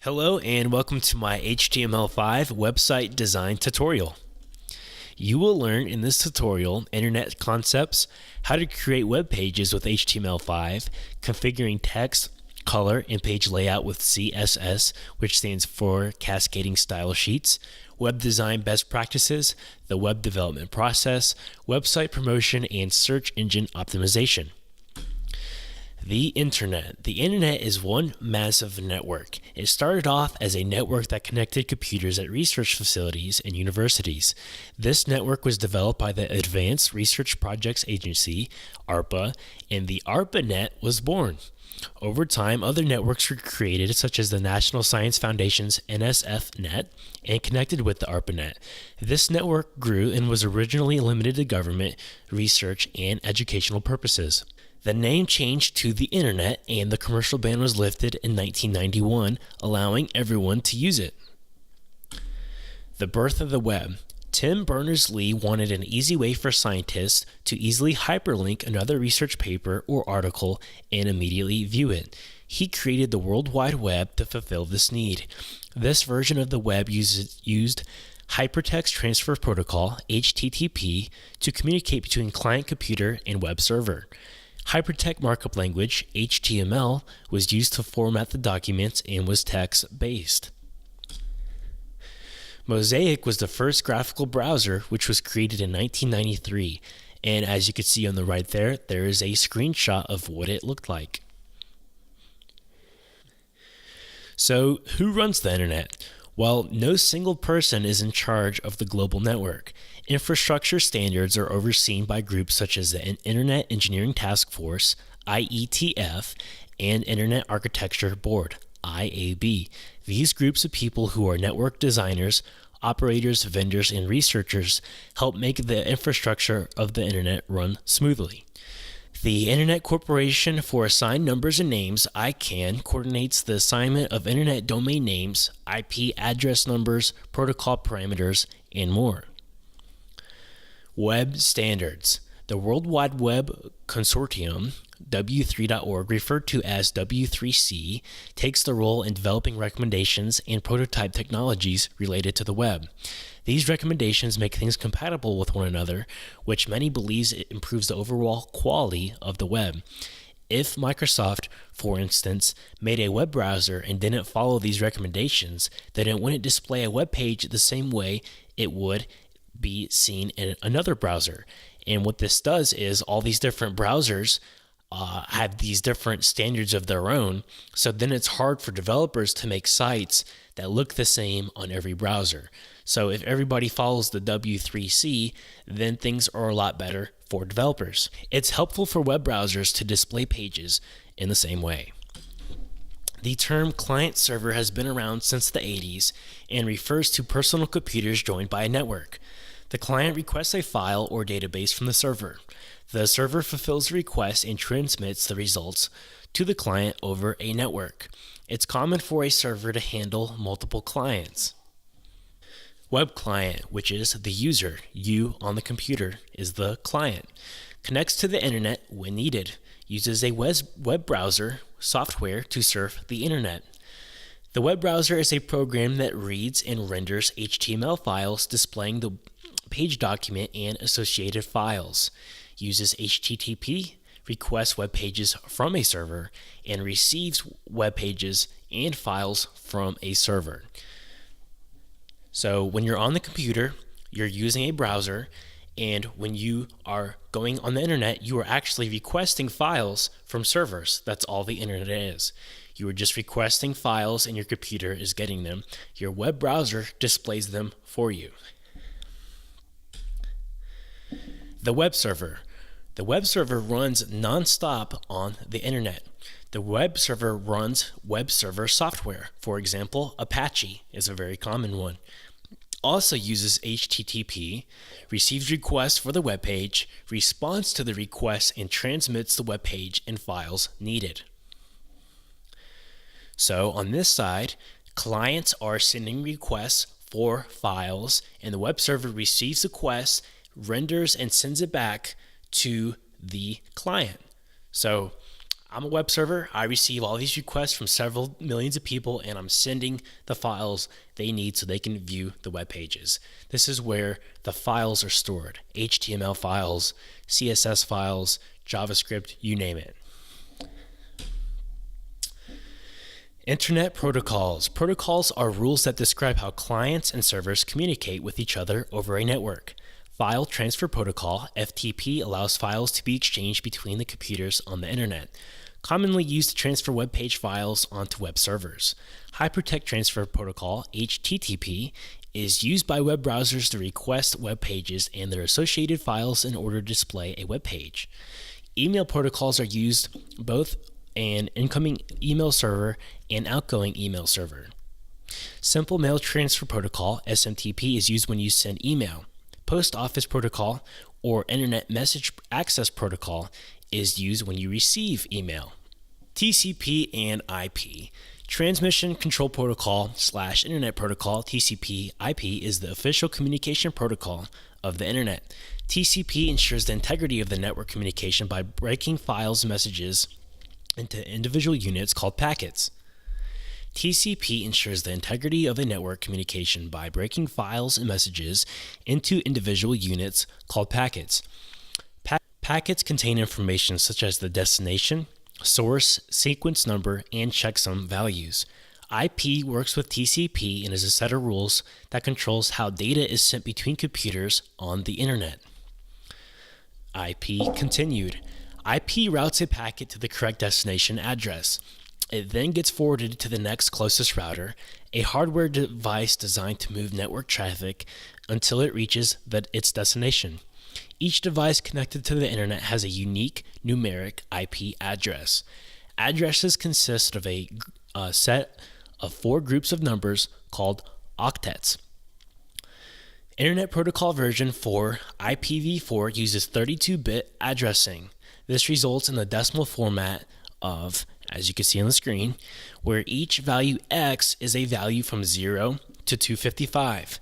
Hello and welcome to my HTML5 website design tutorial. You will learn in this tutorial internet concepts, how to create web pages with HTML5, configuring text, color, and page layout with CSS, which stands for Cascading Style Sheets, web design best practices, the web development process, website promotion, and search engine optimization. The Internet. The Internet is one massive network. It started off as a network that connected computers at research facilities and universities. This network was developed by the Advanced Research Projects Agency, ARPA, and the ARPANET was born. Over time, other networks were created, such as the National Science Foundation's NSFNet, and connected with the ARPANET. This network grew and was originally limited to government, research, and educational purposes. The name changed to the Internet, and the commercial ban was lifted in 1991, allowing everyone to use it. The birth of the web. Tim Berners-Lee wanted an easy way for scientists to easily hyperlink another research paper or article and immediately view it. He created the World Wide Web to fulfill this need. This version of the web used Hypertext Transfer Protocol, HTTP, to communicate between client computer and web server. Hypertext Markup Language, HTML, was used to format the documents and was text-based. Mosaic was the first graphical browser, which was created in 1993, and as you can see on the right there is a screenshot of what it looked like. So, who runs the Internet? Well, no single person is in charge of the global network. Infrastructure standards are overseen by groups such as the Internet Engineering Task Force, IETF, and Internet Architecture Board, IAB. These groups of people who are network designers, operators, vendors, and researchers help make the infrastructure of the Internet run smoothly. The Internet Corporation for Assigned Numbers and Names, ICANN, coordinates the assignment of Internet domain names, IP address numbers, protocol parameters, and more. Web standards. The World Wide Web Consortium, W3.org, referred to as W3C, takes the role in developing recommendations and prototype technologies related to the web. These recommendations make things compatible with one another, which many believes it improves the overall quality of the web. If Microsoft, for instance, made a web browser and didn't follow these recommendations, then it wouldn't display a web page the same way it would be seen in another browser. And what this does is all these different browsers have these different standards of their own, so then it's hard for developers to make sites that look the same on every browser. So if everybody follows the W3C, then things are a lot better for developers. It's helpful for web browsers to display pages in the same way. The term client-server has been around since the 80s and refers to personal computers joined by a network. The client requests a file or database from the server. The server fulfills the request and transmits the results to the client over a network. It's common for a server to handle multiple clients. Web client, which is the user, you on the computer, is the client. Connects to the Internet when needed. Uses a web browser software to surf the Internet. The web browser is a program that reads and renders HTML files displaying the page document and associated files. Uses HTTP, requests web pages from a server, and receives web pages and files from a server. So when you're on the computer, you're using a browser, and when you are going on the Internet, you are actually requesting files from servers. That's all the Internet is. You are just requesting files and your computer is getting them. Your web browser displays them for you. The web server. The web server runs non-stop on the Internet. The web server runs web server software. For example, Apache is a very common one. Also uses HTTP, receives requests for the web page, responds to the request, and transmits the web page and files needed. So on this side, clients are sending requests for files, and the web server receives the request, renders, and sends it back to the client. So I'm a web server. I receive all these requests from several millions of people, and I'm sending the files they need so they can view the web pages. This is where the files are stored: HTML files, CSS files, JavaScript, you name it. Internet protocols. Protocols are rules that describe how clients and servers communicate with each other over a network. File Transfer Protocol, FTP, allows files to be exchanged between the computers on the internet, commonly used to transfer web page files onto web servers. Hypertext Transfer Protocol, HTTP, is used by web browsers to request web pages and their associated files in order to display a web page. Email protocols are used both an incoming email server and outgoing email server. Simple Mail Transfer Protocol, SMTP, is used when you send email. Post Office Protocol, or Internet Message Access Protocol, is used when you receive email. TCP and IP. Transmission Control Protocol / Internet Protocol, TCP/IP, is the official communication protocol of the Internet. TCP ensures the integrity of the network communication by breaking files and messages into individual units called packets. TCP ensures the integrity of a network communication by breaking files and messages into individual units called packets. Packets contain information such as the destination, source, sequence number, and checksum values. IP works with TCP and is a set of rules that controls how data is sent between computers on the internet. IP continued. IP routes a packet to the correct destination address. It then gets forwarded to the next closest router, a hardware device designed to move network traffic until it reaches its destination. Each device connected to the internet has a unique numeric IP address. Addresses consist of a set of 4 groups of numbers called octets. Internet Protocol version 4, IPv4, uses 32-bit addressing. This results in the decimal format of, as you can see on the screen, where each value X is a value from 0 to 255.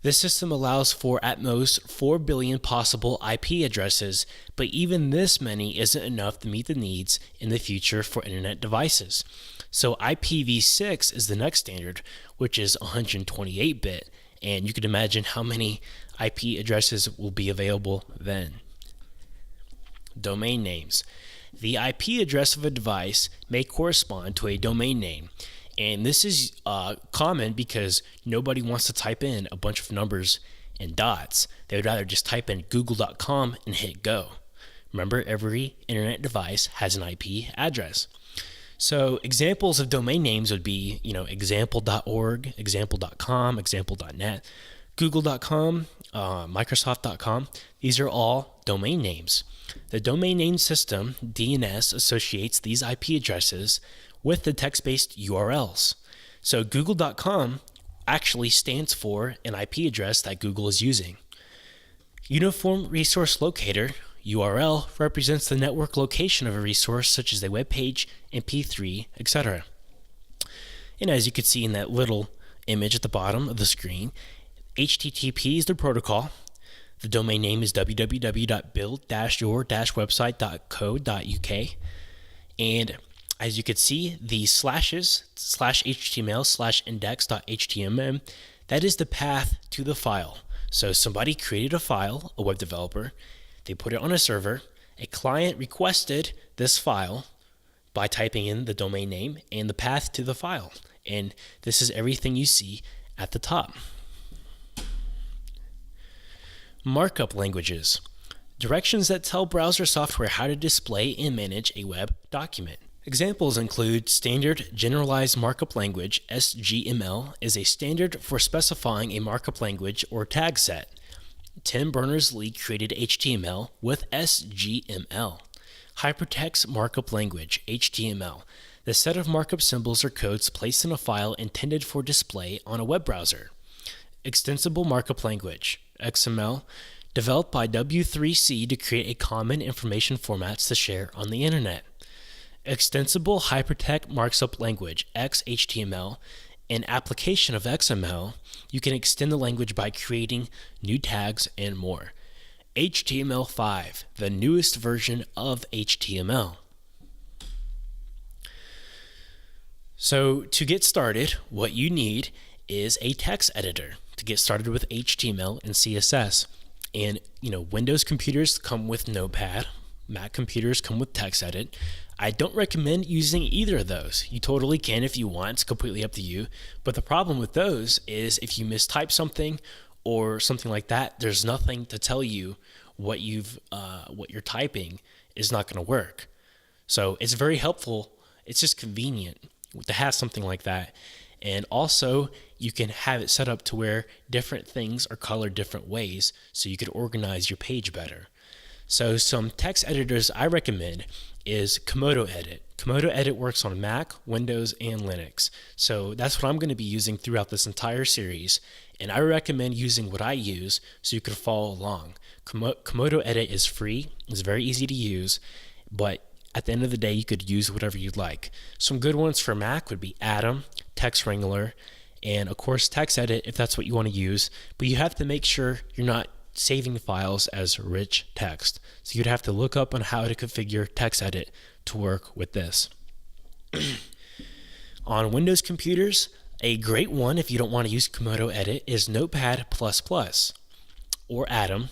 This system allows for at most 4 billion possible IP addresses, but even this many isn't enough to meet the needs in the future for internet devices. So IPv6 is the next standard, which is 128-bit, and you can imagine how many IP addresses will be available then. Domain names. The IP address of a device may correspond to a domain name, and this is common because nobody wants to type in a bunch of numbers and dots. They would rather just type in google.com and hit go. Remember, every internet device has an IP address. So examples of domain names would be, example.org, example.com, example.net, google.com, microsoft.com. These are all domain names. The domain name system, DNS, associates these IP addresses with the text-based URLs. So google.com actually stands for an IP address that Google is using. Uniform Resource Locator, URL, represents the network location of a resource such as a web page, MP3, etc. And as you can see in that little image at the bottom of the screen, HTTP is the protocol. The domain name is www.build-your-website.co.uk. And as you can see, the slashes, /HTML, /index.html, that is the path to the file. So somebody created a file, a web developer, they put it on a server, a client requested this file by typing in the domain name and the path to the file. And this is everything you see at the top. Markup languages. Directions that tell browser software how to display and manage a web document. Examples include Standard Generalized Markup Language, SGML, is a standard for specifying a markup language or tag set. Tim Berners-Lee created HTML with SGML. Hypertext Markup Language, HTML, the set of markup symbols or codes placed in a file intended for display on a web browser. Extensible Markup Language, XML, developed by W3C to create a common information formats to share on the internet. Extensible Hypertext Markup Language, XHTML, an application of XML, you can extend the language by creating new tags and more. HTML5, the newest version of HTML. So to get started, what you need is a text editor to get started with HTML and CSS. And Windows computers come with Notepad, Mac computers come with TextEdit. I don't recommend using either of those. You totally can if you want, it's completely up to you. But the problem with those is if you mistype something or something like that, there's nothing to tell you what you're typing is not going to work. So it's very helpful. It's just convenient to have something like that. And also you can have it set up to where different things are colored different ways so you could organize your page better. So some text editors I recommend is Komodo Edit. Komodo Edit works on Mac, Windows, and Linux. So that's what I'm going to be using throughout this entire series. And I recommend using what I use so you can follow along. Komodo Edit is free. It's very easy to use. But at the end of the day, you could use whatever you'd like. Some good ones for Mac would be Atom, Text Wrangler, and of course TextEdit if that's what you want to use. But you have to make sure you're not saving files as rich text. So you'd have to look up on how to configure TextEdit to work with this. On Windows computers, a great one if you don't want to use Komodo Edit is Notepad++ or Atom,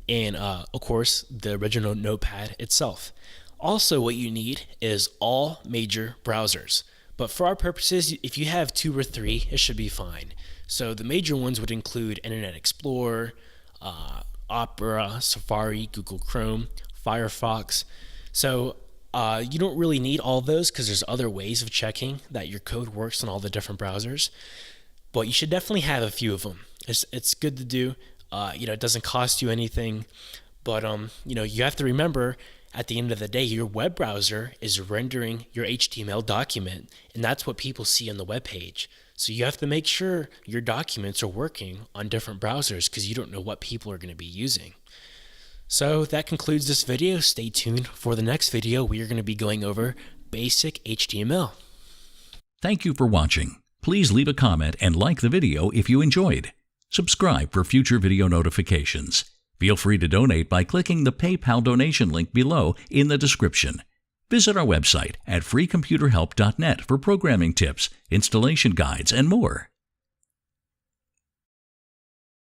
and of course the original Notepad itself. Also what you need is all major browsers. But for our purposes, if you have 2 or 3, it should be fine. So the major ones would include Internet Explorer, Opera, Safari, Google Chrome, Firefox. So you don't really need all those because there's other ways of checking that your code works on all the different browsers. But you should definitely have a few of them. It's good to do. It doesn't cost you anything. But you have to remember at the end of the day, your web browser is rendering your HTML document, and that's what people see on the web page. So you have to make sure your documents are working on different browsers because you don't know what people are going to be using. So that concludes this video. Stay tuned for the next video. We are going to be going over basic HTML. Thank you for watching. Please leave a comment and like the video if you enjoyed. Subscribe for future video notifications. Feel free to donate by clicking the PayPal donation link below in the description. Visit our website at freecomputerhelp.net for programming tips, installation guides, and more.